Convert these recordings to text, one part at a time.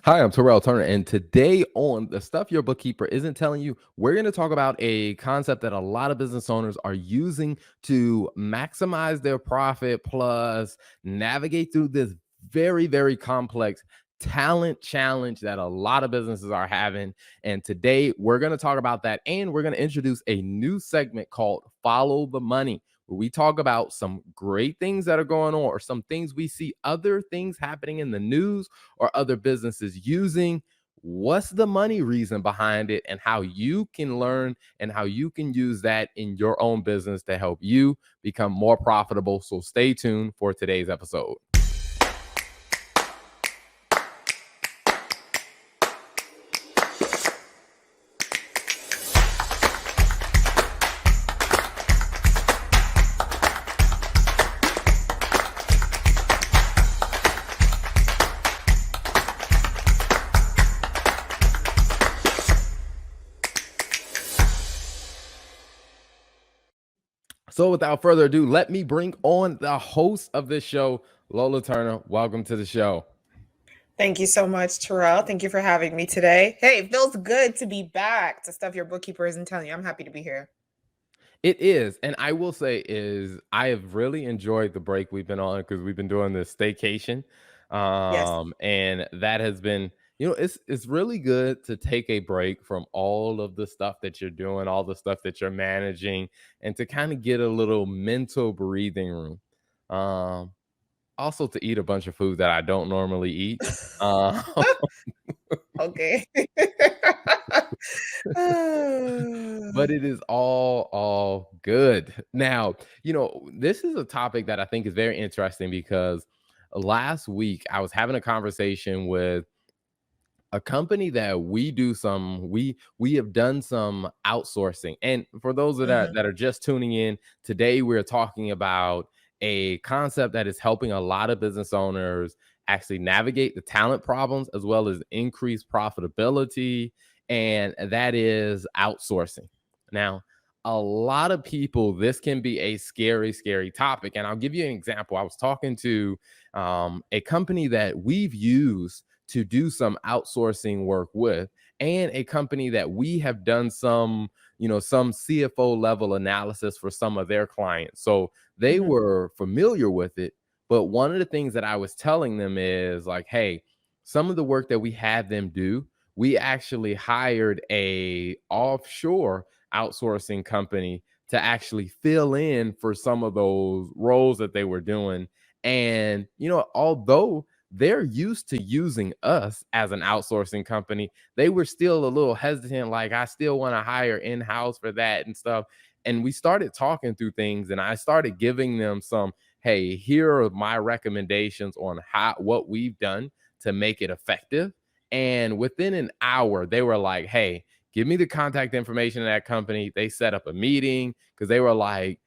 Hi, I'm Terrell Turner, and today on The Stuff Your Bookkeeper Isn't Telling You, we're going to talk about a concept that a lot of business owners are using to maximize their profit plus navigate through this very, very complex talent challenge that a lot of businesses are having. And today we're going to talk about that, and we're going to introduce a new segment called Follow the Money, where we talk about some great things that are going on or some things we see other things happening in the news or other businesses using. What's the money reason behind it, and how you can learn and how you can use that in your own business to help you become more profitable. So stay tuned for today's episode. So without further ado, let me bring on the host of this show, Lola Turner. Welcome to the show. Thank you so much, Terrell. Thank you for having me today. Hey, it feels good to be back to Stuff Your Bookkeeper Isn't Telling You. I'm happy to be here. It is, and I will say is I have really enjoyed the break we've been on because we've been doing this staycation, Yes. and that has been, it's really good to take a break from all of the stuff that you're doing, all the stuff that you're managing, and to kind of get a little mental breathing room. Um, Also to eat a bunch of food that I don't normally eat. Uh, Okay. but it is all good. Now, this is a topic that I think is very interesting because last week I was having a conversation with a company that we have done some outsourcing. And for those Mhm. that are just tuning in, today we're talking about a concept that is helping a lot of business owners actually navigate the talent problems as well as increase profitability, and that is outsourcing. Now, a lot of people, this can be a scary topic, and I'll give you an example. I was talking to a company that we've used to do some outsourcing work with, and a company that we have done some CFO level analysis for some of their clients. So they Mhm. were familiar with it. But one of the things that I was telling them is like, hey, some of the work that we had them do, we actually hired a offshore outsourcing company to actually fill in for some of those roles that they were doing. And although they're used to using us as an outsourcing company, they were still a little hesitant, like, I still want to hire in-house for that and stuff. And we started talking through things, and I started giving them some, hey, here are my recommendations on what we've done to make it effective. And within an hour, they were like, hey, give me the contact information of that company. They set up a meeting because they were like,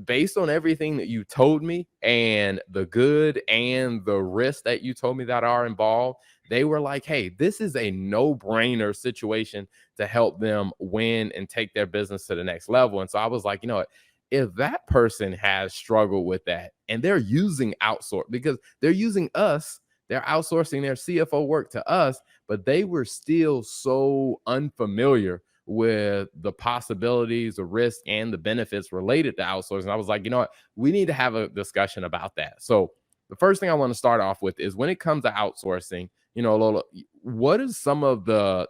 based on everything that you told me and the good and the risks that you told me that are involved, they were like, hey, this is a no-brainer situation to help them win and take their business to the next level. And so I was like, you know what? If that person has struggled with that and they're using outsource because they're using us, they're outsourcing their CFO work to us, but they were still so unfamiliar with the possibilities, the risk, and the benefits related to outsourcing. I was like, you know what? We need to have a discussion about that. So the first thing I want to start off with is when it comes to outsourcing, Lola, what is some of the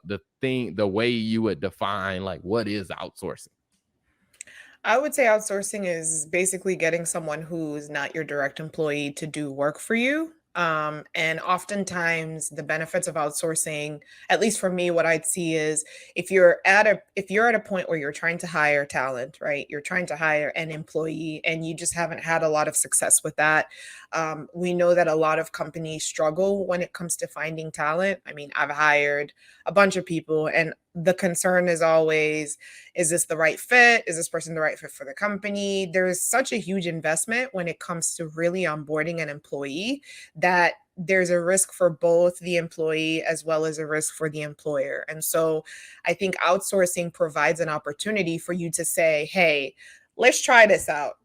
way you would define like what is outsourcing? I would say outsourcing is basically getting someone who's not your direct employee to do work for you. And oftentimes the benefits of outsourcing, at least for me, what I'd see is if you're at a point where you're trying to hire talent, right? You're trying to hire an employee and you just haven't had a lot of success with that. We know that a lot of companies struggle when it comes to finding talent. I mean, I've hired a bunch of people, and the concern is always, is this the right fit? Is this person the right fit for the company? There is such a huge investment when it comes to really onboarding an employee that there's a risk for both the employee as well as a risk for the employer. And so I think outsourcing provides an opportunity for you to say, hey, let's try this out.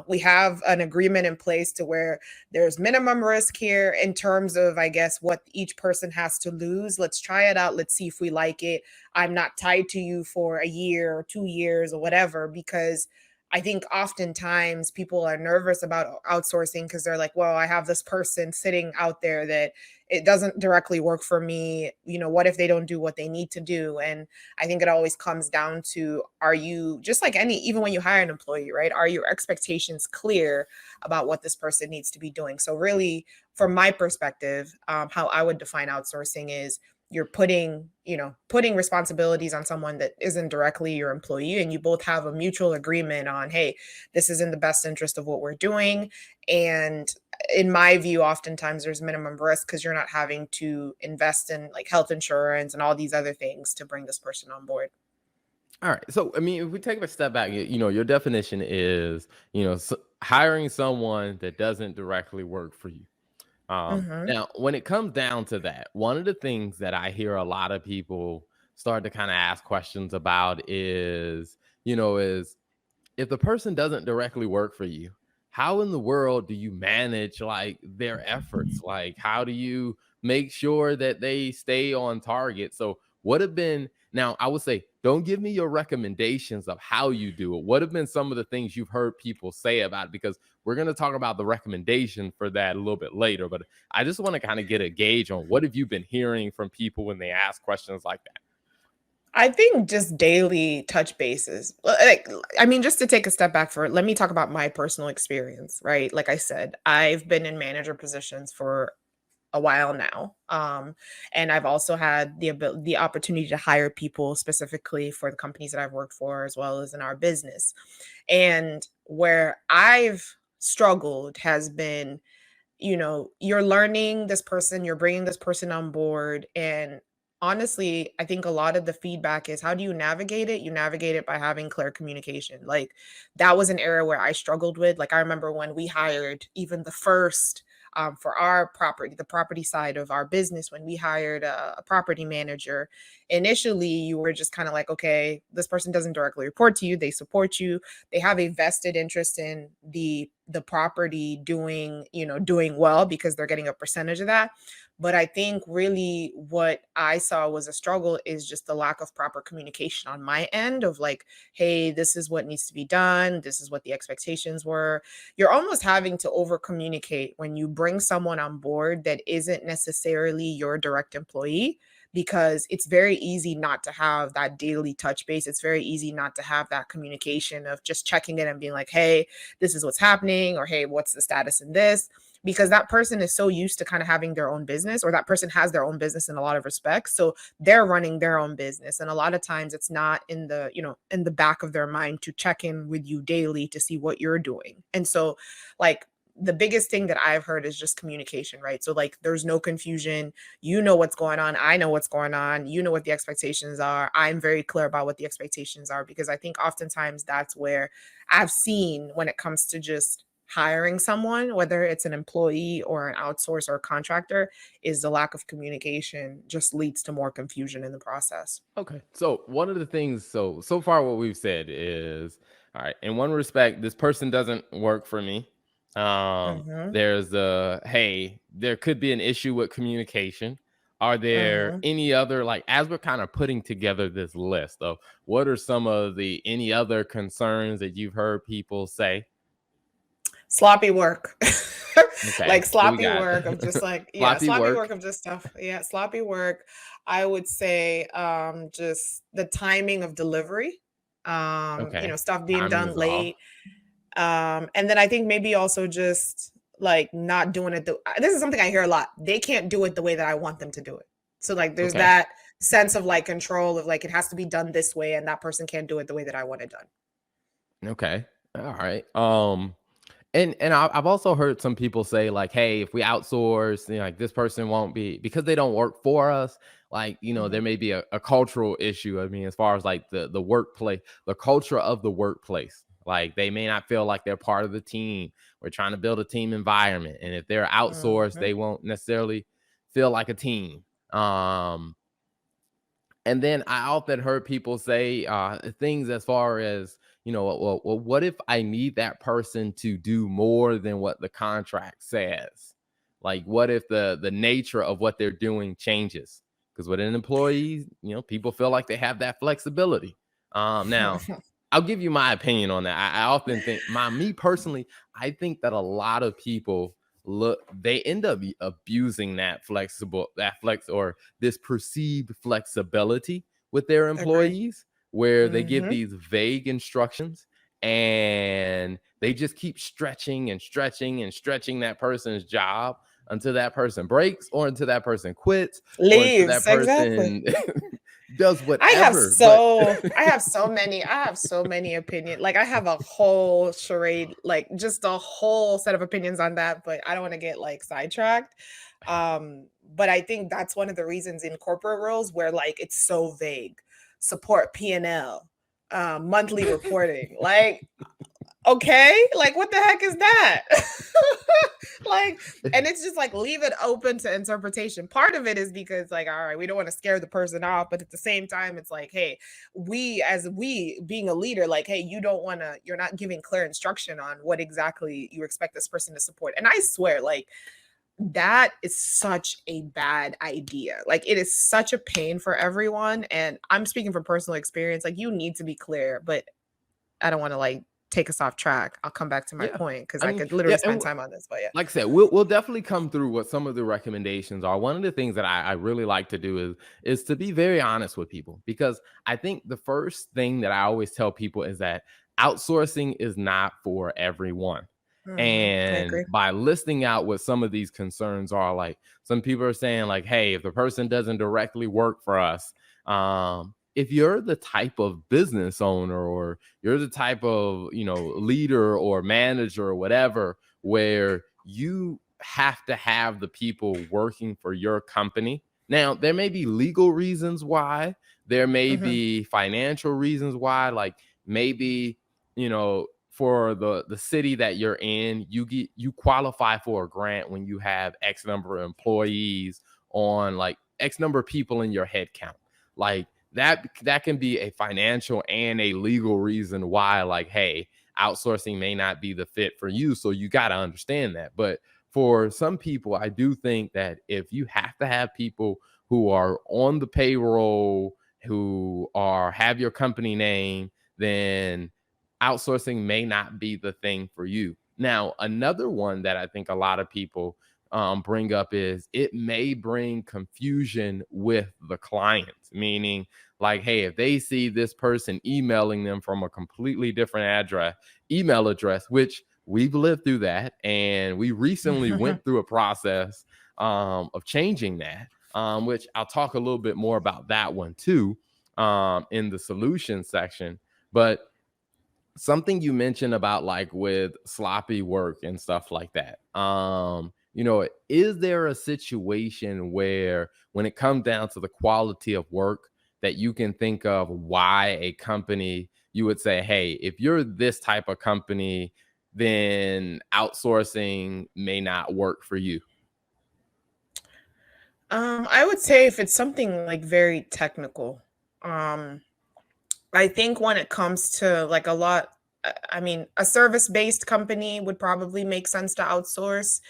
We have an agreement in place to where there's minimum risk here in terms of, I guess, what each person has to lose. Let's try it out. Let's see if we like it. I'm not tied to you for a year or 2 years or whatever, because I think oftentimes people are nervous about outsourcing because they're like, well, I have this person sitting out there that it doesn't directly work for me. What if they don't do what they need to do? And I think it always comes down to, are you, just like even when you hire an employee, right? Are your expectations clear about what this person needs to be doing? So, really, from my perspective, how I would define outsourcing is you're putting responsibilities on someone that isn't directly your employee, and you both have a mutual agreement on, hey, this is in the best interest of what we're doing. And in my view, oftentimes there's minimum risk because you're not having to invest in like health insurance and all these other things to bring this person on board. All right. So, I mean, if we take a step back, your definition is, hiring someone that doesn't directly work for you. Hmm. Now, when it comes down to that, one of the things that I hear a lot of people start to kind of ask questions about is if the person doesn't directly work for you, how in the world do you manage like their efforts? Like, how do you make sure that they stay on target? So, what have been now? I would say, don't give me your recommendations of how you do it. What have been some of the things you've heard people say about it? Because we're going to talk about the recommendation for that a little bit later. But I just want to kind of get a gauge on what have you been hearing from people when they ask questions like that. I think just daily touch bases. Like, I mean, just to take a step back for it, let me talk about my personal experience, right? Like I said, I've been in manager positions for a while now. And I've also had the opportunity to hire people specifically for the companies that I've worked for, as well as in our business. And where I've struggled has been, you're learning this person, you're bringing this person on board. And honestly, I think a lot of the feedback is, how do you navigate it? You navigate it by having clear communication. Like, that was an area where I struggled with. Like, I remember when we hired even the first, for our property, the property side of our business, when we hired a property manager, initially you were just kind of like, okay, this person doesn't directly report to you, they support you, they have a vested interest in the property doing well because they're getting a percentage of that. But I think really what I saw was a struggle is just the lack of proper communication on my end of like, hey, this is what needs to be done, this is what the expectations were. You're almost having to over communicate when you bring someone on board that isn't necessarily your direct employee, because it's very easy not to have that daily touch base. It's very easy not to have that communication of just checking in and being like, hey, this is what's happening, or hey, what's the status in this? Because that person is so used to kind of having their own business, or that person has their own business in a lot of respects. So they're running their own business. And a lot of times it's not in the back of their mind to check in with you daily to see what you're doing. And so, like, the biggest thing that I've heard is just communication, right? So, like, there's no confusion. You know what's going on. I know what's going on. You know what the expectations are. I'm very clear about what the expectations are, because I think oftentimes that's where I've seen, when it comes to just hiring someone, whether it's an employee or an outsource or a contractor, is the lack of communication just leads to more confusion in the process. Okay. So one of the things, so far what we've said is, all right, in one respect, this person doesn't work for me. Mhm. There's hey, there could be an issue with communication. Are there Mhm. any other, like, as we're kind of putting together this list of what are some of the any other concerns that you've heard people say? Sloppy work. Okay. Like, So we sloppy got work of just like, yeah, sloppy sloppy work work. of just stuff. Yeah, sloppy work. I would say just the timing of delivery. Okay. Stuff being Timing done is off. late. And then I think maybe also just like not doing it this is something I hear a lot. They can't do it the way that I want them to do it. So, like, there's Okay. that sense of like control of like, it has to be done this way and that person can't do it the way that I want it done. Okay. All right. And I've also heard some people say like, "Hey, if we outsource, like this person won't be because they don't work for us." Like, there Mhm. may be a cultural issue. I mean, as far as like the workplace, the culture of the workplace. Like they may not feel like they're part of the team. We're trying to build a team environment, and if they're outsourced, Mhm. they won't necessarily feel like a team. And then I often heard people say things as far as, what if I need that person to do more than what the contract says? Like, what if the nature of what they're doing changes? Because with an employee, people feel like they have that flexibility. Now, I'll give you my opinion on that. I often think, me personally, I think that a lot of people they end up abusing that flex or this perceived flexibility with their Agree. employees, where they give Mhm. these vague instructions and they just keep stretching and stretching and stretching that person's job until that person breaks or until that person quits or until that Leaves, exactly. person does whatever. I have so many opinions. Like I have a whole charade, like just a whole set of opinions on that, but I don't want to get like sidetracked. But I think that's one of the reasons in corporate roles where like it's so vague. Support P&L, monthly reporting. Like okay, like what the heck is that? Like, and it's just like leave it open to interpretation. Part of it is because like, all right, we don't want to scare the person off, but at the same time, it's like, hey, we being a leader, like, hey, you're not giving clear instruction on what exactly you expect this person to support. And I swear, like that is such a bad idea. Like it is such a pain for everyone. And I'm speaking from personal experience. Like you need to be clear, but I don't want to like take us off track. I'll come back to my Yeah. point because I I mean, could yeah, literally and spend time on this. But yeah. like I said, we'll definitely come through what some of the recommendations are. One of the things that I really like to do is to be very honest with people, because I think the first thing that I always tell people is that outsourcing is not for everyone. I And agree. by listing out what some of these concerns are, like some people are saying, like, hey, if the person doesn't directly work for us, if you're the type of business owner or you're the type of leader or manager or whatever, where you have to have the people working for your company. Now, there may be legal reasons why, there may Mhm. be financial reasons why, like maybe, for the city that you're in, you qualify for a grant when you have X number of employees on like X number of people in your head count. Like that can be a financial and a legal reason why, like, hey, outsourcing may not be the fit for you. So you got to understand that. But for some people, I do think that if you have to have people who are on the payroll, who have your company name, then outsourcing may not be the thing for you. Now, another one that I think a lot of people bring up is it may bring confusion with the client, meaning like, hey, if they see this person emailing them from a completely different email address, which we've lived through that, and we recently went through a process of changing that, which I'll talk a little bit more about that one too in the solution section. But something you mentioned about like with sloppy work and stuff like that, is there a situation where when it comes down to the quality of work that you can think of why a company you would say, hey, if you're this type of company, then outsourcing may not work for you? I would say if it's something like very technical, um, I think when it comes to like a lot, I mean, a service-based company would probably make sense to outsource.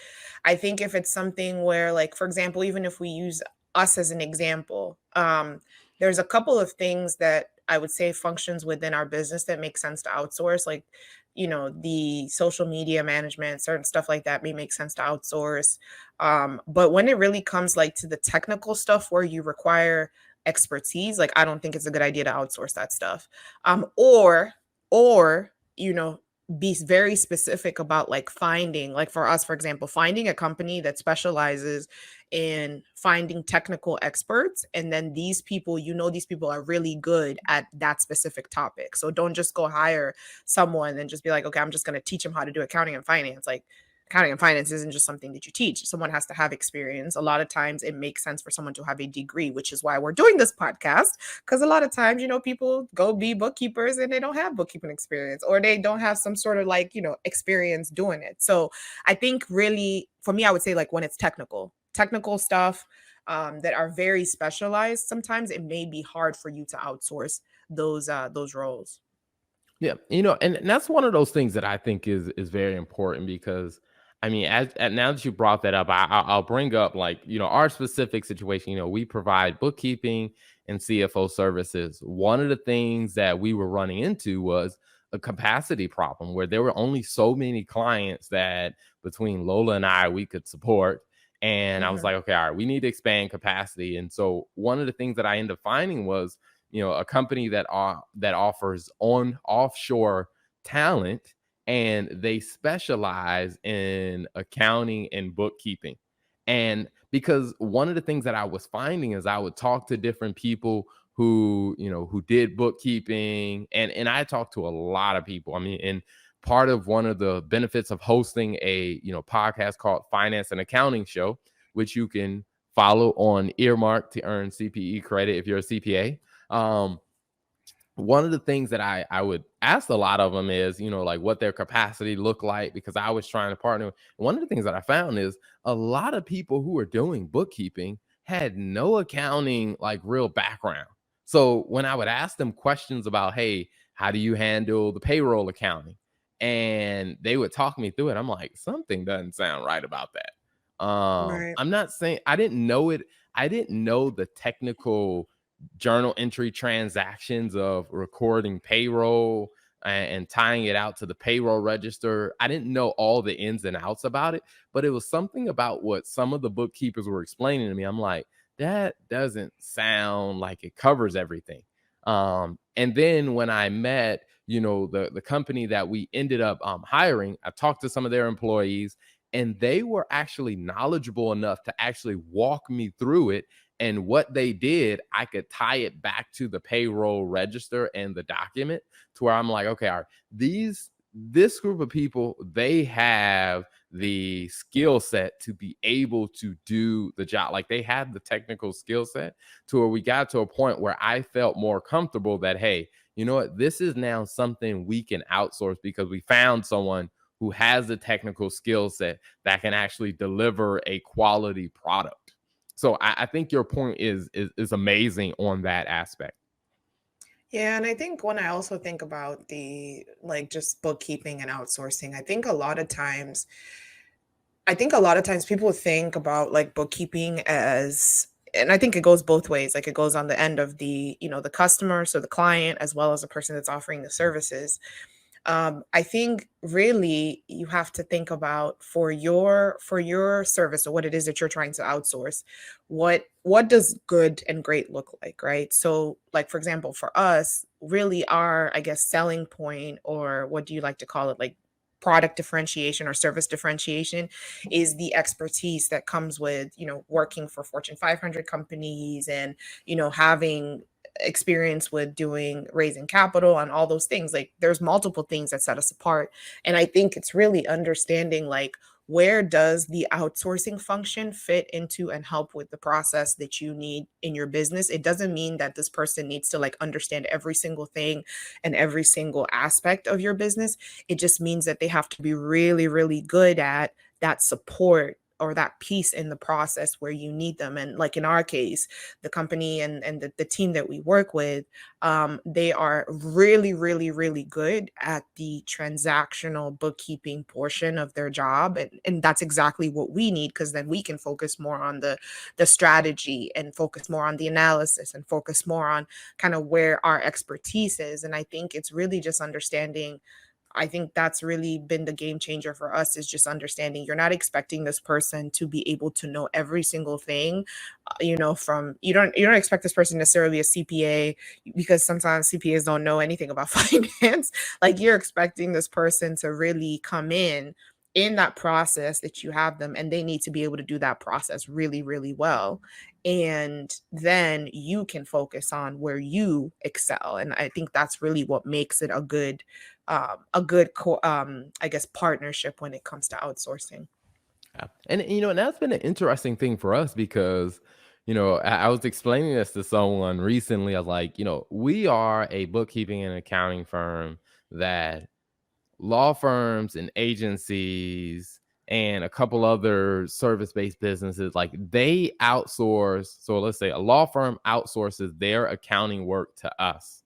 I think if it's something where, like, for example, even if we use us as an example, there's a couple of things that I would say functions within our business that make sense to outsource, like, the social media management, certain stuff like that may make sense to outsource. But when it really comes like to the technical stuff where you require expertise, like I don't think it's a good idea to outsource that stuff. Or you know, be very specific about like finding, like for us, for example, finding a company that specializes in finding technical experts. And then these people are really good at that specific topic. So don't just go hire someone and just be like, okay, I'm just going to teach them how to do accounting and finance. Like, accounting and finance isn't just something that you teach. Someone has to have experience. A lot of times it makes sense for someone to have a degree, which is why we're doing this podcast. Because a lot of times, people go be bookkeepers and they don't have bookkeeping experience, or they don't have some sort of like, experience doing it. So I think really for me, I would say like when it's technical stuff that are very specialized, sometimes it may be hard for you to outsource those roles. Yeah, and that's one of those things that I think is very important because I mean, as now that you brought that up, I'll bring up like our specific situation. We provide bookkeeping and CFO services. One of the things that we were running into was a capacity problem where there were only so many clients that between Lola and I we could support. And I was Mhm. like, okay, all right, we need to expand capacity. And so one of the things that I ended up finding was a company that offers on offshore talent, and they specialize in accounting and bookkeeping. And because one of the things that I was finding is I would talk to different people who did bookkeeping, and I talked to a lot of people. I mean, and part of one of the benefits of hosting a podcast called Finance and Accounting Show, which you can follow on Earmark to earn CPE credit if you're a CPA. um, One of the things that I would ask a lot of them is, like what their capacity look like because I was trying to partner. One of the things that I found is a lot of people who are doing bookkeeping had no accounting like real background. So when I would ask them questions about, hey, how do you handle the payroll accounting? And they would talk me through it. I'm like, something doesn't sound right about that. Right. I'm not saying I didn't know it. I didn't know the technical journal entry transactions of recording payroll and tying it out to the payroll register. I didn't know all the ins and outs about it, but it was something about what some of the bookkeepers were explaining to me. I'm like, that doesn't sound like it covers everything. And then when I met, the company that we ended up hiring, I talked to some of their employees, and they were actually knowledgeable enough to actually walk me through it. And what they did, I could tie it back to the payroll register and the document to where I'm like, okay, all right, this group of people, they have the skill set to be able to do the job. Like they had the technical skill set to where we got to a point where I felt more comfortable that, hey, you know what, this is now something we can outsource because we found someone who has the technical skill set that can actually deliver a quality product. So I think your point is amazing on that aspect. Yeah, and I think when I also think about the like just bookkeeping and outsourcing, I think a lot of times people think about like bookkeeping as, and I think it goes both ways. Like it goes on the end of the customer, so the client, as well as the person that's offering the services. I think really you have to think about for your service or what it is that you're trying to outsource, what does good and great look like, right? So, like for example, for us, really our, I guess, selling point, or what do you like to call it, like product differentiation or service differentiation, is the expertise that comes with working for Fortune 500 companies, and having experience with doing raising capital and all those things. Like there's multiple things that set us apart. And I think it's really understanding like where does the outsourcing function fit into and help with the process that you need in your business. It doesn't mean that this person needs to like understand every single thing and every single aspect of your business. It just means that they have to be really, really good at that support or that piece in the process where you need them. And like in our case, the company and the team that we work with, they are really, really, really good at the transactional bookkeeping portion of their job. And that's exactly what we need, because then we can focus more on the strategy and focus more on the analysis and focus more on kind of where our expertise is. And I think it's really just understanding. I think that's really been the game changer for us, is just understanding you're not expecting this person to be able to know every single thing. From you don't expect this person necessarily a CPA, because sometimes CPAs don't know anything about finance. Like you're expecting this person to really come in that process that you have them, and they need to be able to do that process really, really well. And then you can focus on where you excel. And I think that's really what makes it I guess, partnership when it comes to outsourcing. Yeah. And that's been an interesting thing for us because I was explaining this to someone recently. I was like, we are a bookkeeping and accounting firm that law firms and agencies and a couple other service-based businesses, like they outsource. So let's say a law firm outsources their accounting work to us,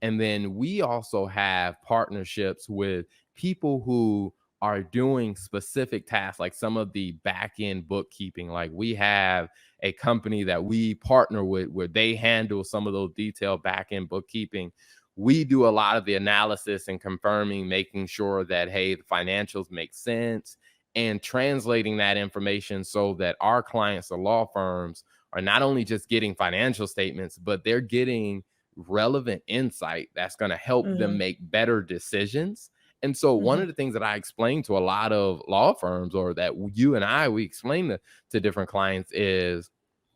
And then we also have partnerships with people who are doing specific tasks, like some of the back end bookkeeping. Like we have a company that we partner with where they handle some of those detailed back end bookkeeping. We do a lot of the analysis and confirming, making sure that, hey, the financials make sense and translating that information so that our clients, the law firms, are not only just getting financial statements, but they're getting relevant insight that's going to help them Mhm. make better decisions. And so one Mhm. of the things that I explain to a lot of law firms, or that you and I, we explain to different clients, is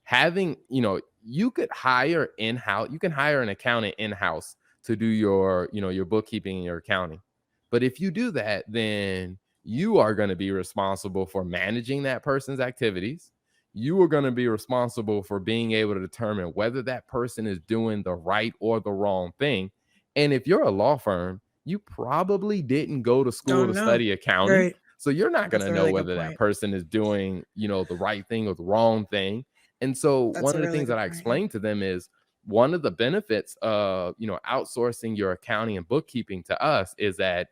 having, you could hire in-house, you can hire an accountant in-house to do your, your bookkeeping and your accounting. But if you do that, then you are going to be responsible for managing that person's activities. You are going to be responsible for being able to determine whether that person is doing the right or the wrong thing. And if you're a law firm, you probably didn't go to school Don't to know. study accounting. Right. So you're not going That's to a know really good whether that point. person is doing, the right thing or the wrong thing. And so That's one a of the really things that good I point, yeah. explained to them is one of the benefits of, outsourcing your accounting and bookkeeping to us is that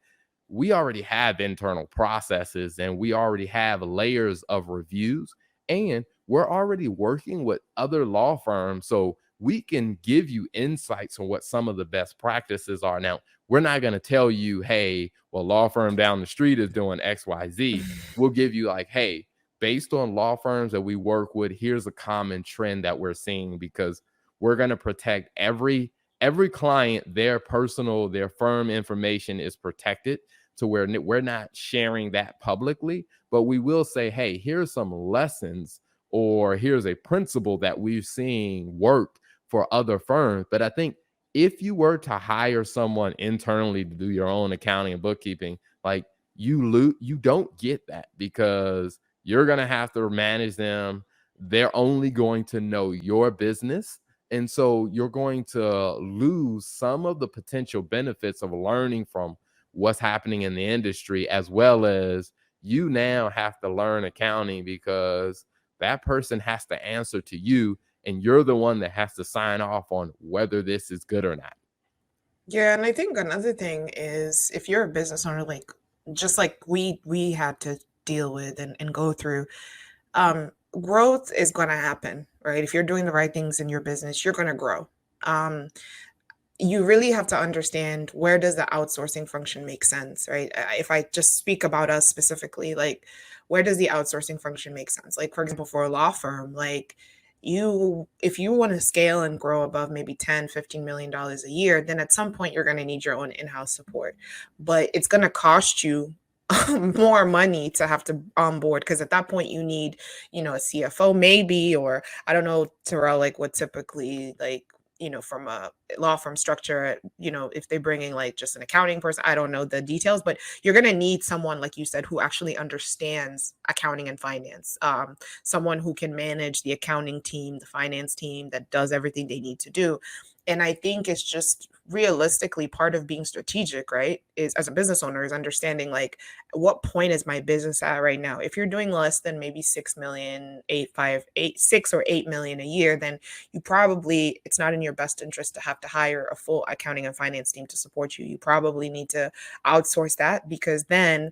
we already have internal processes and we already have layers of reviews, and we're already working with other law firms, so we can give you insights on what some of the best practices are. Now, we're not going to tell you, hey, well, law firm down the street is doing XYZ. We'll give you like, hey, based on law firms that we work with, here's a common trend that we're seeing, because we're going to protect every client, their firm information is protected to where we're not sharing that publicly, but we will say, hey, here's some lessons, or here's a principle that we've seen work for other firms. But I think if you were to hire someone internally to do your own accounting and bookkeeping, like you don't get that, because you're going to have to manage them. They're only going to know your business. And so you're going to lose some of the potential benefits of learning from what's happening in the industry, as well as you now have to learn accounting because that person has to answer to you, and you're the one that has to sign off on whether this is good or not. Yeah, and I think another thing is if you're a business owner, like just like we had to deal with and go through, growth is going to happen, right? If you're doing the right things in your business, you're going to grow. Um, you really have to understand, where does the outsourcing function make sense, right? If I just speak about us specifically, like where does the outsourcing function make sense? Like for example, for a law firm, like you if you want to scale and grow above maybe 10-15 million dollars a year, then at some point you're going to need your own in-house support. But it's going to cost you more money to have to onboard, because at that point you need, a CFO maybe, or I don't know, Terrell, like what typically, like, from a law firm structure, if they're bringing like just an accounting person, I don't know the details, but you're going to need someone, like you said, who actually understands accounting and finance, someone who can manage the accounting team, the finance team that does everything they need to do. And I think it's just realistically part of being strategic, right? Is as a business owner is understanding, like, what point is my business at right now? If you're doing less than maybe 6 million, 6 or 8 million a year, then you probably, it's not in your best interest to have to hire a full accounting and finance team to support you. You probably need to outsource that, because then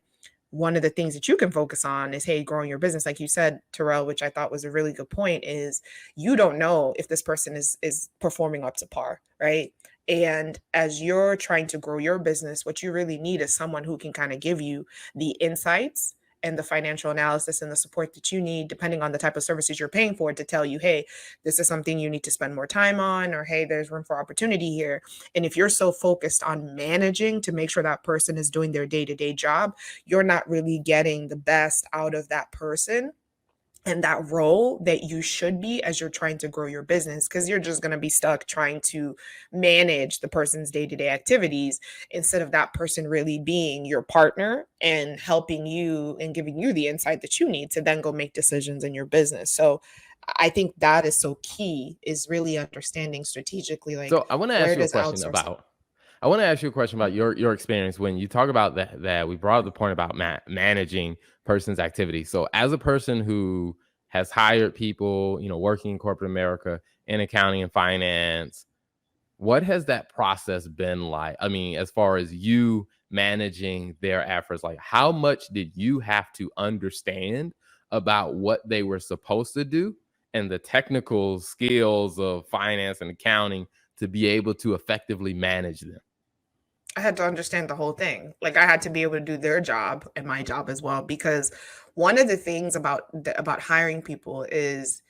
one of the things that you can focus on is, hey, growing your business. Like you said, Terrell, which I thought was a really good point, is you don't know if this person is performing up to par, right? And as you're trying to grow your business, what you really need is someone who can kind of give you the insights and the financial analysis and the support that you need, depending on the type of services you're paying for, to tell you, hey, this is something you need to spend more time on, or hey, there's room for opportunity here. And if you're so focused on managing to make sure that person is doing their day-to-day job, you're not really getting the best out of that person and that role that you should be as you're trying to grow your business, because you're just going to be stuck trying to manage the person's day-to-day activities, instead of that person really being your partner and helping you and giving you the insight that you need to then go make decisions in your business. So I think that is so key, is really understanding strategically, like, So I want to ask where you a does question outsourcing. about. I want to ask you a question about your experience when you talk about that we brought up the point about managing person's activity. So as a person who has hired people, working in corporate America in accounting and finance, What has that process been like? I mean, as far as you managing their efforts, like how much did you have to understand about what they were supposed to do and the technical skills of finance and accounting to be able to effectively manage them? I had to understand the whole thing. Like, I had to be able to do their job and my job as well, because one of the things about hiring people is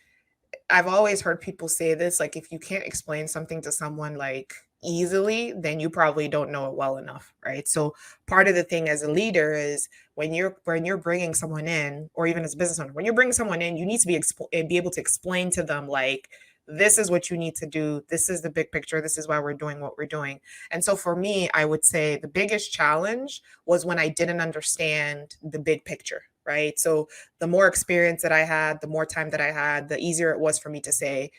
I've always heard people say this, like, if you can't explain something to someone, like, easily, then you probably don't know it well enough, right? So, part of the thing as a leader is when you're bringing someone in, or even as a business owner, when you're bringing someone in, you need to be able to explain to them, like, "This is what you need to do. This is the big picture. This is why we're doing what we're doing." And so for me, I would say the biggest challenge was when I didn't understand the big picture, right? So the more experience that I had, the more time that I had, the easier it was for me to say,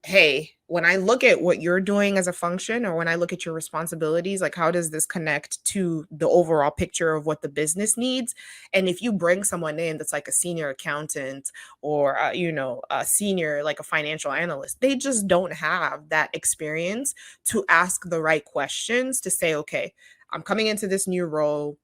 hey, when I look at what you're doing as a function, or when I look at your responsibilities, like how does this connect to the overall picture of what the business needs? And if you bring someone in that's like a senior accountant, or a senior, like a financial analyst, they just don't have that experience to ask the right questions to say, okay, I'm coming into this new role.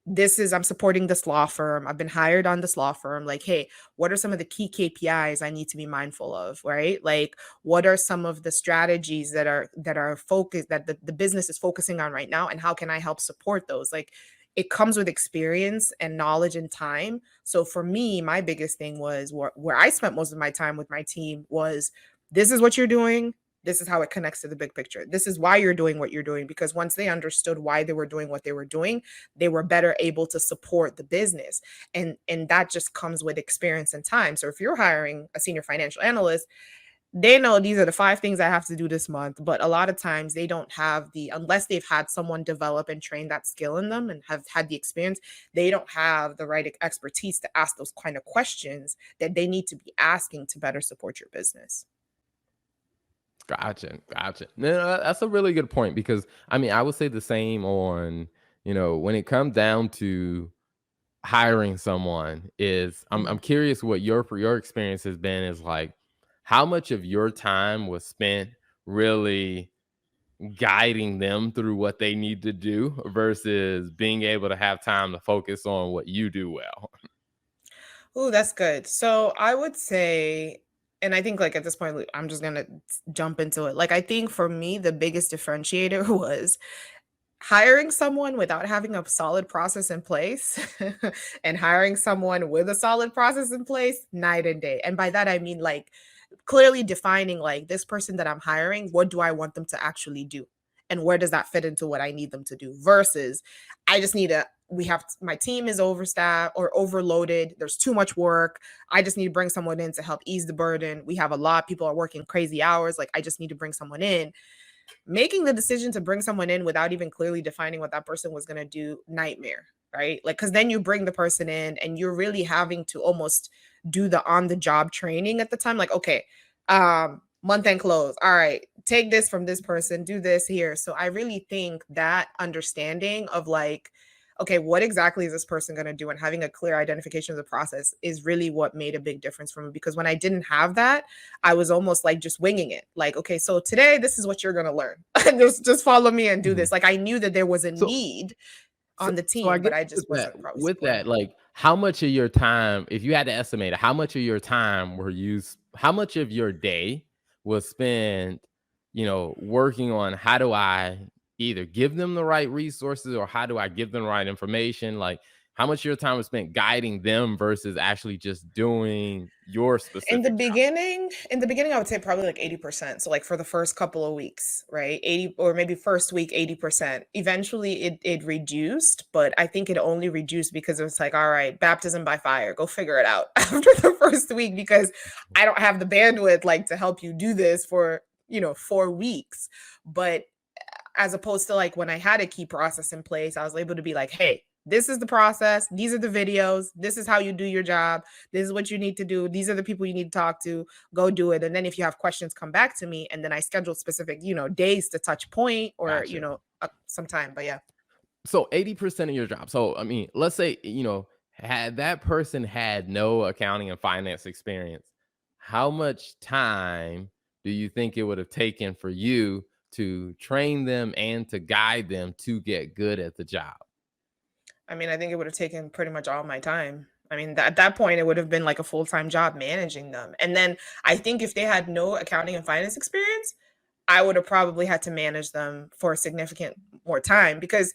I'm supporting this law firm. I've been hired on this law firm. Like, hey, what are some of the key KPIs I need to be mindful of, right? Like, what are some of the strategies that are focused, that the business is focusing on right now, and how can I help support those? Like, it comes with experience and knowledge and time. So for me, my biggest thing was where I spent most of my time with my team was, this is what you're doing. This is how it connects to the big picture. This is why you're doing what you're doing. Because once they understood why they were doing what they were doing, they were better able to support the business. And that just comes with experience and time. So if you're hiring a senior financial analyst, they know these are the 5 things I have to do this month, but a lot of times they don't have the, unless they've had someone develop and train that skill in them and have had the experience, they don't have the right expertise to ask those kind of questions that they need to be asking to better support your business. Gotcha, gotcha. No, that's a really good point because I mean, I would say the same on, when it comes down to hiring someone is I'm Mhm. curious what your experience has been is like how much of your time was spent really guiding them through what they need to do versus being able to have time to focus on what you do well. Ooh, that's good. So I would say, and I think like at this point, like, I'm just gonna jump into it. Like, I think for me, the biggest differentiator was hiring someone without having a solid process in place and hiring someone with a solid process in place, night and day. And by that I mean, like, clearly defining, like, this person that I'm hiring, what do I want them to actually do? And where does that fit into what I need them to do? Versus, I just need a, we have, my team is overstaffed or overloaded. There's too much work. I just need to bring someone in to help ease the burden. We have a lot. People are working crazy hours. Like, I just need to bring someone in. Making the decision to bring someone in without even clearly defining what that person was going to do, nightmare, right? Like, because then you bring the person in and you're really having to almost do the on the job training at the time. Like, okay, month end close, all right, take this from this person, do this here. So I really think that understanding of, like, okay, what exactly is this person going to do, and having a clear identification of the process is really what made a big difference for me. Because when I didn't have that, I was almost like just winging it. Like, okay, so today this is what you're gonna learn. just follow me and do Mhm. this. Like, I knew that there was a So need So on the so I team, guess but I just wasn't probably with supporting that, it. like, how much of your time if you had to estimate it, how much of your time how much of your day was spent, working on how do I either give them the right resources or how do I give them the right information? Like, how much of your time was spent guiding them versus actually just doing your specific job? In the beginning, I would say probably like 80%. So like for the first couple of weeks, right? 80, or maybe first week, 80%. Eventually it reduced, but I think it only reduced because it was like, all right, baptism by fire, go figure it out after the first week, because I don't have the bandwidth like to help you do this for, 4 weeks. But as opposed to like when I had a key process in place, I was able to be like, hey, this is the process. These are the videos. This is how you do your job. This is what you need to do. These are the people you need to talk to. Go do it. And then if you have questions, come back to me. And then I schedule specific, days to touch point, or, Gotcha. some time. But yeah. So 80% of your job. So I mean, let's say, had that person had no accounting and finance experience, how much time do you think it would have taken for you to train them and to guide them to get good at the job. I mean, I think it would have taken pretty much all my time. I mean, at that point, it would have been like a full-time job managing them. And then I think if they had no accounting and finance experience, I would have probably had to manage them for a significant more time because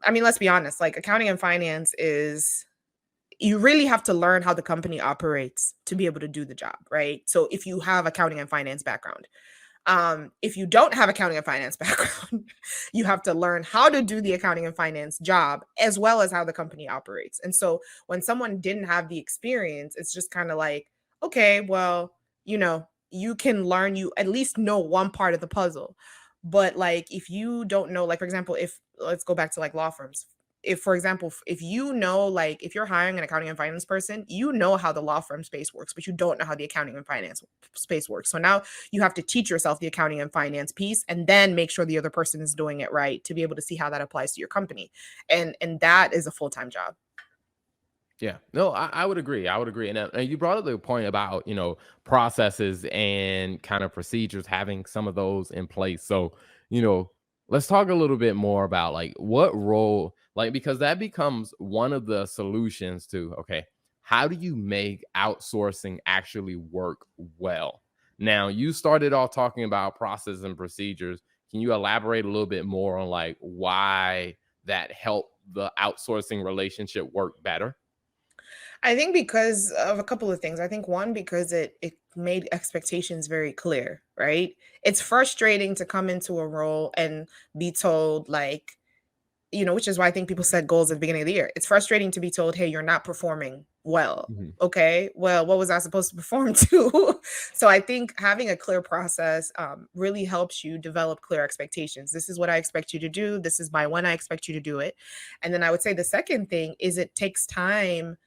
I mean, let's be honest, like accounting and finance is you really have to learn how the company operates to be able to do the job, right? So if you have accounting and finance background, if you don't have accounting and finance background, you have to learn how to do the accounting and finance job as well as how the company operates. And so when someone didn't have the experience, it's just kind of like, okay, well, you can learn, you at least know one part of the puzzle. But like if you don't know, like for example, if let's go back to like law firms. If, for example, if you know, like if you're hiring an accounting and finance person, you know how the law firm space works, but you don't know how the accounting and finance space works. So now you have to teach yourself the accounting and finance piece and then make sure the other person is doing it right to be able to see how that applies to your company. And that is a full-time job. Yeah, no, I would agree. I would agree. And you brought up the point about, processes and kind of procedures, having some of those in place. So, you know, let's talk a little bit more about like what role, like, because that becomes one of the solutions to, okay, how do you make outsourcing actually work well? Now, you started off talking about process and procedures. Can you elaborate a little bit more on like why that helped the outsourcing relationship work better? I think because of a couple of things. I think one, because it made expectations very clear, right? It's frustrating to come into a role and be told like, which is why I think people set goals at the beginning of the year. It's frustrating to be told, "Hey, you're not performing well." Mhm. Okay, well, what was I supposed to perform to? So I think having a clear process really helps you develop clear expectations. This is what I expect you to do. This is by when I expect you to do it. And then I would say the second thing is it takes time.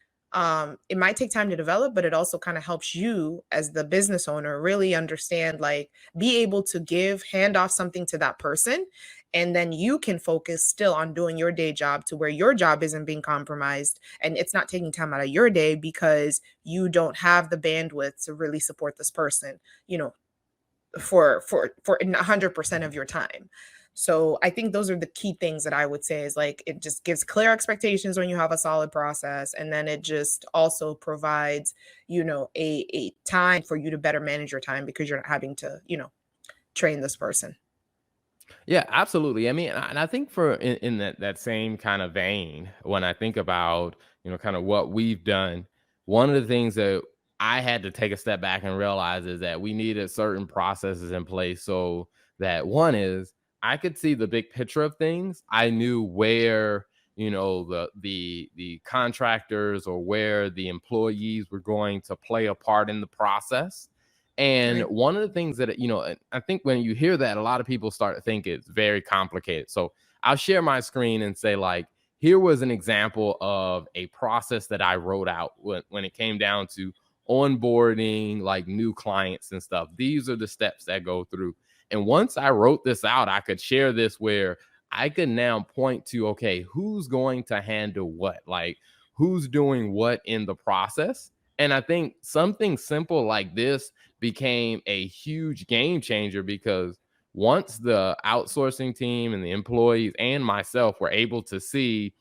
It might take time to develop, but it also kind of helps you as the business owner really understand, like, be able to hand off something to that person and then you can focus still on doing your day job to where your job isn't being compromised and it's not taking time out of your day because you don't have the bandwidth to really support this person, you know, for 100% of your time. So I think those are the key things that I would say is like it just gives clear expectations when you have a solid process and then it just also provides, a time for you to better manage your time because you're not having to, train this person. Yeah, absolutely. I mean, and I think for in that same kind of vein, when I think about kind of what we've done, one of the things that I had to take a step back and realize is that we needed certain processes in place. So that one is I could see the big picture of things. I knew where the contractors or where the employees were going to play a part in the process. And Right. one of the things that, I think when you hear that, a lot of people start to think it's very complicated. So I'll share my screen and say, like, here was an example of a process that I wrote out when it came down to onboarding like new clients and stuff. These are the steps that go through. And once I wrote this out, I could share this where I could now point to, okay, who's going to handle what? Like, who's doing what in the process? And I think something simple like this became a huge game changer because once the outsourcing team and the employees and myself were able to see,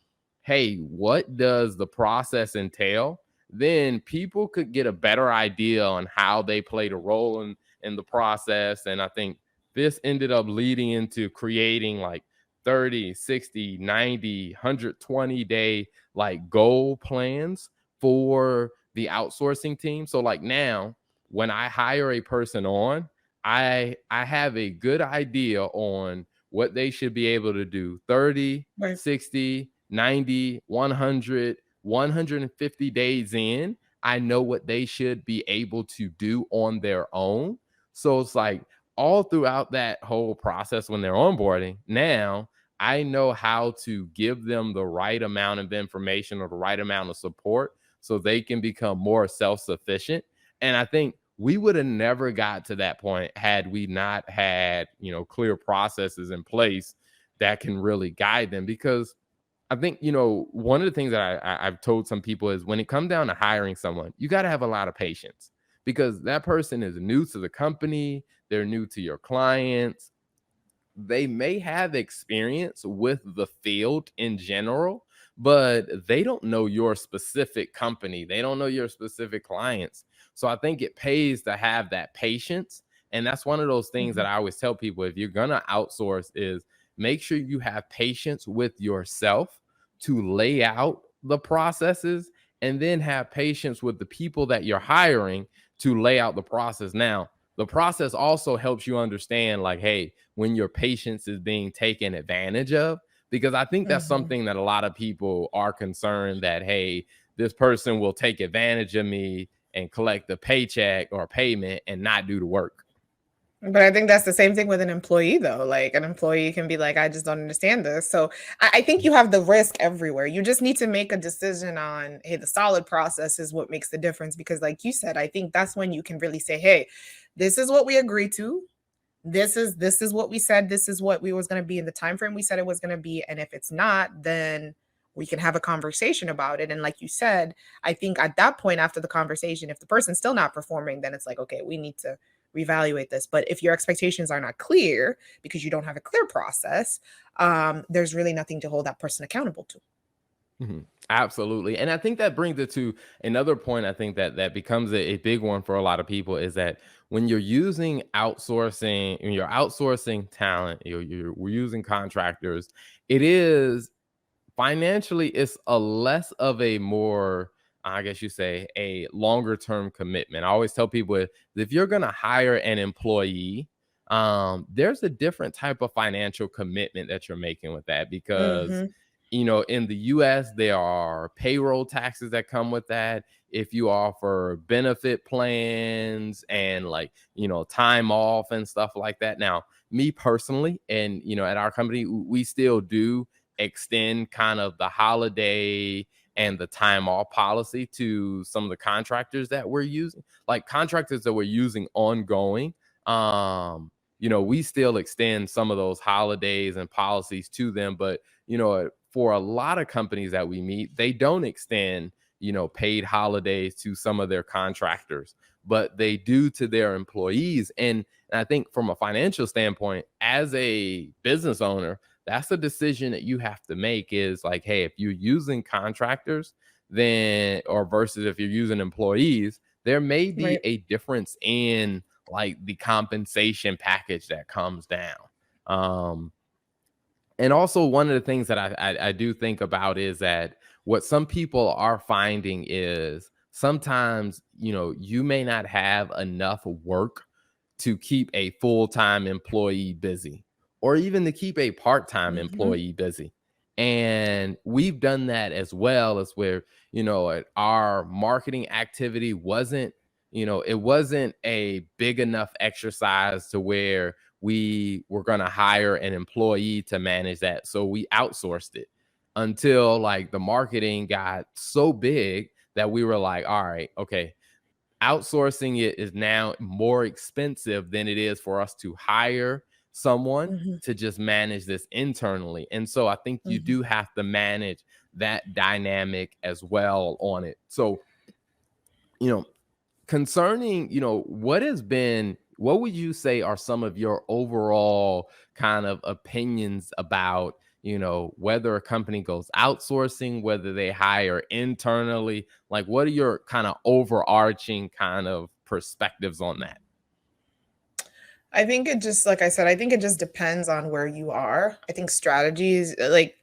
hey, what does the process entail? Then people could get a better idea on how they played a role in the process. And I think this ended up leading into creating like 30, 60, 90, 120-day like goal plans for the outsourcing team. So like now when I hire a person on, I have a good idea on what they should be able to do 30, Right. 60, 90, 100, 150 days in. I know what they should be able to do on their own. So it's like all throughout that whole process when they're onboarding, now I know how to give them the right amount of information or the right amount of support so they can become more self-sufficient. And I think we would have never got to that point had we not had, clear processes in place that can really guide them. Because I think, one of the things that I've told some people is when it comes down to hiring someone, you got to have a lot of patience because that person is new to the company, they're new to your clients, they may have experience with the field in general, but they don't know your specific company. They don't know your specific clients. So I think it pays to have that patience. And that's one of those things that Mhm. I always tell people, if you're going to outsource, is make sure you have patience with yourself to lay out the processes, and then have patience with the people that you're hiring to lay out the process. Now, the process also helps you understand, like, hey, when your patience is being taken advantage of, because I think that's Mhm. something that a lot of people are concerned that, hey, this person will take advantage of me and collect a paycheck or payment and not do the work. But I think that's the same thing with an employee, though. Like, an employee can be like, "I just don't understand this." So, I think you have the risk everywhere. You just need to make a decision on, hey, the solid process is what makes the difference. Because, like you said, I think that's when you can really say, "Hey, this is what we agreed to. This is what we said. This is what we was going to be in the time frame we said it was going to be. And if it's not, then we can have a conversation about it." And like you said, I think at that point after the conversation, if the person's still not performing, then it's like, okay, we need to reevaluate this. But if your expectations are not clear because you don't have a clear process, there's really nothing to hold that person accountable to. Mhm. Absolutely. And I think that brings it to another point. I think that becomes a big one for a lot of people, is that when you're using outsourcing, when you're outsourcing talent, we're using contractors, it is financially, it's a less of a more, I guess you say, a longer term commitment. I always tell people, if you're going to hire an employee, there's a different type of financial commitment that you're making with that, because Hmm. in the US, there are payroll taxes that come with that. If you offer benefit plans and, like, time off and stuff like that. Now, me personally, and at our company, we still do extend kind of the holiday and the time off policy to some of the contractors that we're using, like contractors that we're using ongoing. We still extend some of those holidays and policies to them, but for a lot of companies that we meet, they don't extend, paid holidays to some of their contractors, but they do to their employees. And I think from a financial standpoint, as a business owner, that's a decision that you have to make, is like, hey, if you're using contractors, then, or versus if you're using employees, there may be Right. a difference in, like, the compensation package that comes down. Um, and also, one of the things that I do think about is that what some people are finding is sometimes, you may not have enough work to keep a full-time employee busy, or even to keep a part-time Hmm. employee busy. And we've done that as well, as where, our marketing activity wasn't, it wasn't a big enough exercise to where we were going to hire an employee to manage that. So we outsourced it until, like, the marketing got so big that we were like, all right, okay, outsourcing it is now more expensive than it is for us to hire someone Hmm. to just manage this internally. And so I think you Hmm. do have to manage that dynamic as well on it. So, you know, concerning, what would you say are some of your overall kind of opinions about, whether a company goes outsourcing, whether they hire internally? Like, what are your kind of overarching kind of perspectives on that? I think it just, like I said, I think it just depends on where you are. I think strategies, like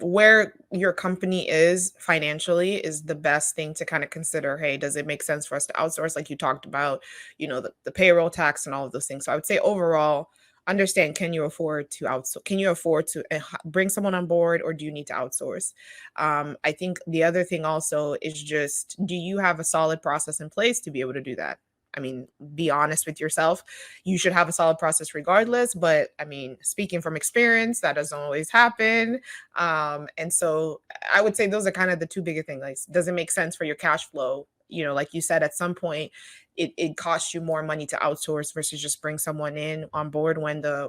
where your company is financially is the best thing to kind of consider. Hey, does it make sense for us to outsource? Like you talked about, the payroll tax and all of those things. So I would say overall, understand, can you afford to outsource? Can you afford to bring someone on board, or do you need to outsource? I think the other thing also is just, do you have a solid process in place to be able to do that? I mean, be honest with yourself. You should have a solid process regardless. But I mean, speaking from experience, that doesn't always happen. And so I would say those are kind of the two bigger things. Like, does it make sense for your cash flow like you said, at some point it costs you more money to outsource versus just bring someone in on board when the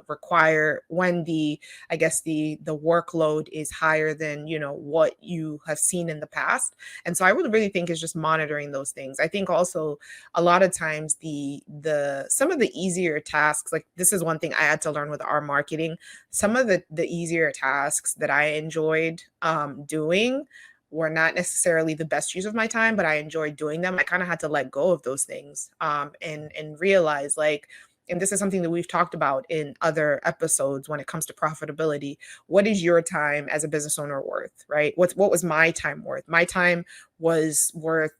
I guess the workload is higher than, what you have seen in the past. And so I would really think is just monitoring those things. I think also a lot of times the some of the easier tasks, like this is one thing I had to learn with our marketing. Some of the easier tasks that I enjoyed doing were not necessarily the best use of my time, but I enjoyed doing them. I kind of had to let go of those things, and realize, like, and this is something that we've talked about in other episodes when it comes to profitability. What is your time as a business owner worth, right? What was my time worth? My time was worth,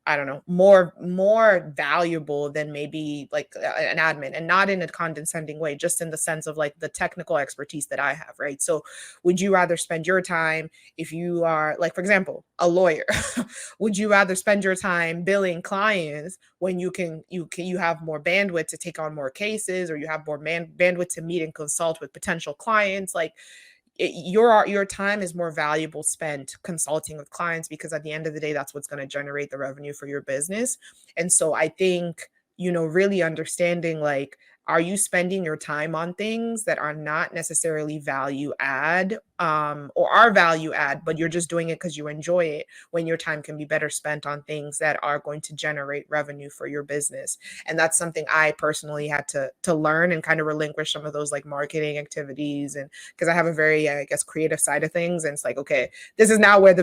I don't know, more valuable than maybe like an admin, and not in a condescending way, just in the sense of like the technical expertise that I have, right? So would you rather spend your time, if you are, like, for example, a lawyer, would you rather spend your time billing clients when you have more bandwidth to take on more cases, or you have more bandwidth to meet and consult with potential clients? Like, your time is more valuable spent consulting with clients, because at the end of the day, that's what's going to generate the revenue for your business. And so I think, really understanding, like, are you spending your time on things that are not necessarily value add, or are value add, but you're just doing it because you enjoy it, when your time can be better spent on things that are going to generate revenue for your business? And that's something I personally had to learn, and kind of relinquish some of those like marketing activities, and because I have a very, I guess, creative side of things, and it's like, okay, this is now where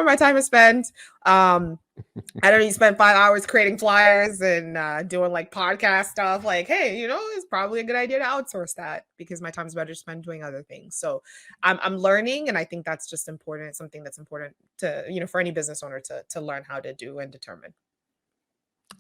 my time is spent. I don't even spend 5 hours creating flyers and doing like podcast stuff. Like, hey, it's probably a good idea to outsource that, because my time is better spent doing other things. So I'm learning, and I think that's just important. It's something that's important to, for any business owner to learn how to do and determine.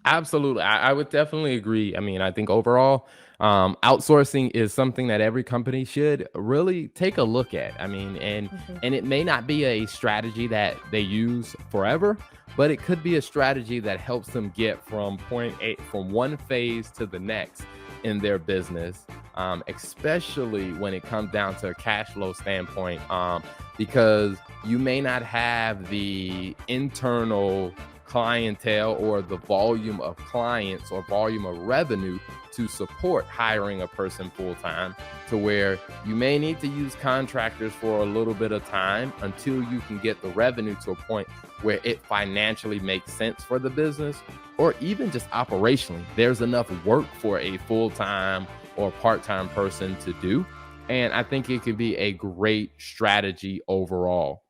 Absolutely. I would definitely agree. I mean, I think overall, outsourcing is something that every company should really take a look at. I mean, and Mhm. and it may not be a strategy that they use forever, but it could be a strategy that helps them get from from one phase to the next in their business, especially when it comes down to a cash flow standpoint, because you may not have the internal clientele or the volume of clients or volume of revenue to support hiring a person full time, to where you may need to use contractors for a little bit of time until you can get the revenue to a point where it financially makes sense for the business, or even just operationally there's enough work for a full-time or part-time person to do. And I think it could be a great strategy overall.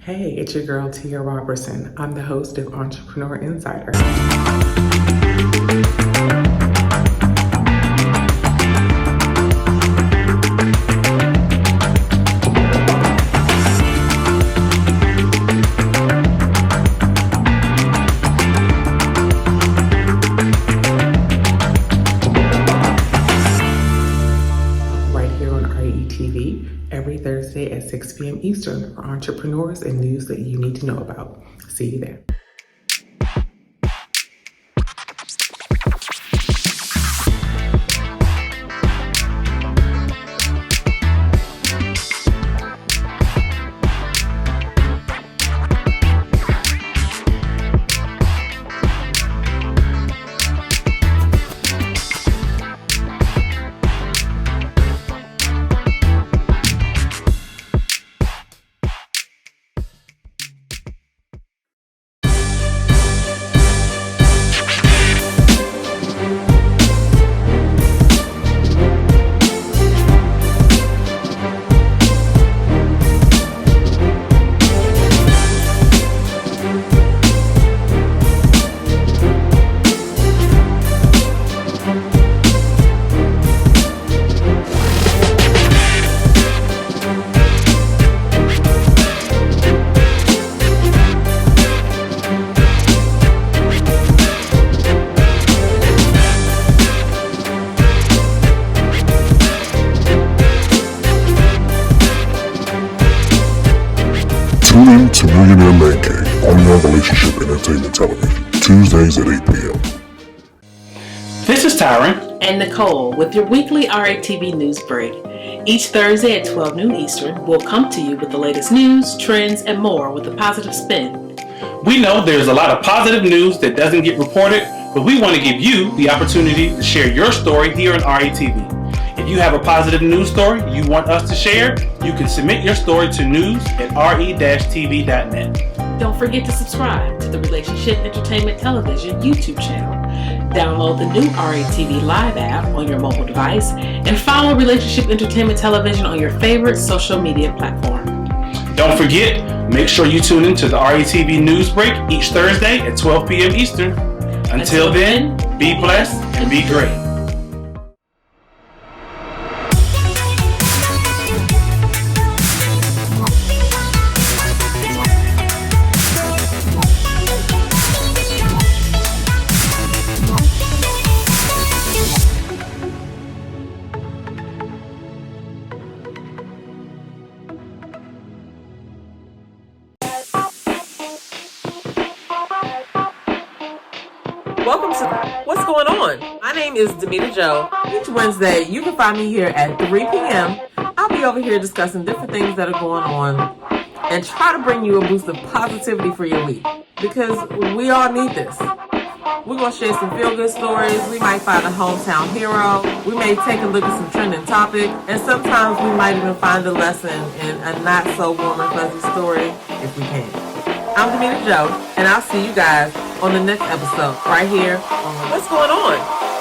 Hey, it's your girl Tia Robertson. I'm the host of Entrepreneur Insider. Right here on IETV every Thursday at 6 p.m. Eastern for entrepreneurs and news that you need to know about. See you there. Tune in to Millionaire Man Cave, only on Relationship Entertainment Television, Tuesdays at 8 p.m. This is Tyron and Nicole with your weekly RATV news break. Each Thursday at 12 noon Eastern, we'll come to you with the latest news, trends, and more with a positive spin. We know there's a lot of positive news that doesn't get reported, but we want to give you the opportunity to share your story here on RATV. If you have a positive news story you want us to share, you can submit your story to news@re-tv.net. Don't forget to subscribe to the Relationship Entertainment Television YouTube channel. Download the new RATV Live app on your mobile device and follow Relationship Entertainment Television on your favorite social media platform. Don't forget, make sure you tune into the RATV News Break each Thursday at 12 p.m. Eastern. Until then, be blessed and be great. Welcome to What's Going On? My name is Demita Joe. Each Wednesday, you can find me here at 3 p.m. I'll be over here discussing different things that are going on and try to bring you a boost of positivity for your week because we all need this. We're going to share some feel-good stories. We might find a hometown hero. We may take a look at some trending topic. And sometimes we might even find a lesson in a not-so-warm and fuzzy story if we can. I'm Demita Joe, and I'll see you guys on the next episode right here on What's Going On?